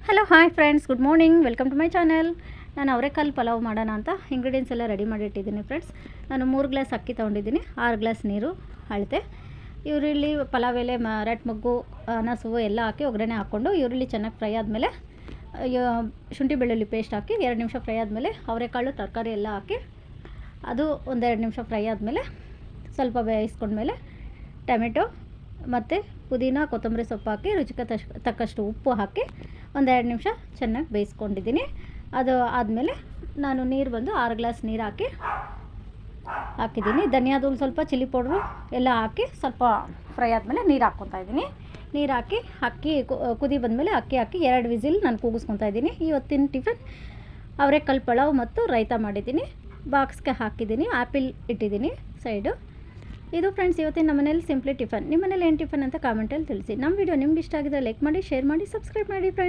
Hello hi friends, good morning, welcome to my channel. ನಾನು ಅವರೆಕಾಳು ಪಲಾವ್ ಮಾಡೋಣ ಅಂತ ಇಂಗ್ರೀಡಿಯೆಂಟ್ಸ್ ಎಲ್ಲ ರೆಡಿ ಮಾಡಿಟ್ಟಿದ್ದೀನಿ ಫ್ರೆಂಡ್ಸ್. ನಾನು 3 ಗ್ಲಾಸ್ ಅಕ್ಕಿ ತೊಗೊಂಡಿದ್ದೀನಿ, 6 ಗ್ಲಾಸ್ ನೀರು ಅಳತೆ. ಈರುಳ್ಳಿ, ಪಲಾವ್ ಎಲೆ, ರೆಡ್ ಮುಗ್ಗು, ನಸುವು ಎಲ್ಲ ಹಾಕಿ ಒಗ್ಗರಣೆ ಹಾಕ್ಕೊಂಡು ಈರುಳ್ಳಿ ಚೆನ್ನಾಗಿ ಫ್ರೈ ಆದಮೇಲೆ ಶುಂಠಿ ಬೆಳ್ಳುಳ್ಳಿ ಪೇಸ್ಟ್ ಹಾಕಿ 2 ನಿಮಿಷ ಫ್ರೈ ಆದಮೇಲೆ ಅವರೆಕಾಳು ತರಕಾರಿ ಎಲ್ಲ ಹಾಕಿ ಅದು 1-2 ನಿಮಿಷ ಫ್ರೈ ಆದಮೇಲೆ ಸ್ವಲ್ಪ ಬೇಯಿಸ್ಕೊಂಡ್ಮೇಲೆ ಟೊಮೆಟೊ ಮತ್ತು ಪುದೀನ, ಕೊತ್ತಂಬರಿ ಸೊಪ್ಪು ಹಾಕಿ ರುಚಿಗೆ ತಕ್ಕಷ್ಟು ಉಪ್ಪು ಹಾಕಿ 1-2 ನಿಮಿಷ ಚೆನ್ನಾಗಿ ಬೇಯಿಸ್ಕೊಂಡಿದ್ದೀನಿ. ಅದು ಆದಮೇಲೆ ನಾನು ನೀರು ಬಂದು 6 ಗ್ಲಾಸ್ ನೀರು ಹಾಕಿದ್ದೀನಿ. ಧನಿಯಾದೂಳು, ಸ್ವಲ್ಪ ಚಿಲ್ಲಿ ಪೌಡ್ರು ಎಲ್ಲ ಹಾಕಿ ಸ್ವಲ್ಪ ಫ್ರೈ ಆದಮೇಲೆ ನೀರು ಹಾಕ್ಕೊತಾ ಇದ್ದೀನಿ. ನೀರು ಹಾಕಿ ಅಕ್ಕಿ ಕುದಿ ಬಂದಮೇಲೆ ಅಕ್ಕಿ ಹಾಕಿ 2 ವಿಸಿಲ್ ನಾನು ಕೂಗಿಸ್ಕೊತಾ ಇದ್ದೀನಿ. ಇವತ್ತಿನ ಟಿಫನ್ ಅವರೆಕಾಳು ಪಲಾವ್ ಮತ್ತು ರೈತ ಮಾಡಿದ್ದೀನಿ. ಬಾಕ್ಸ್ಗೆ ಹಾಕಿದ್ದೀನಿ, ಆ್ಯಪಿಲ್ ಇಟ್ಟಿದ್ದೀನಿ ಸೈಡು. ಇದು ಫ್ರೆಂಡ್ಸ್ ಇವತ್ತಿನ ನಮ್ಮ ಮನೇಲಿ ಸಿಂಪ್ಲಿ ಟಿಫನ್. ನಿಮ್ಮ ಮನೇಲಿ ಏನು ಟಿಫನ್ ಅಂತ ಕಾಮೆಂಟಲ್ಲಿ ತಿಳಿಸಿ. ನಮ್ಮ ವಿಡಿಯೋ ನಿಮ್ಗೆ ಇಷ್ಟ ಆಗಿದ್ರೆ ಲೈಕ್ ಮಾಡಿ, ಶೇರ್ ಮಾಡಿ, ಸಬ್ಸ್ಕ್ರೈಬ್ ಮಾಡಿ ಫ್ರೆಂಡ್ಸ್.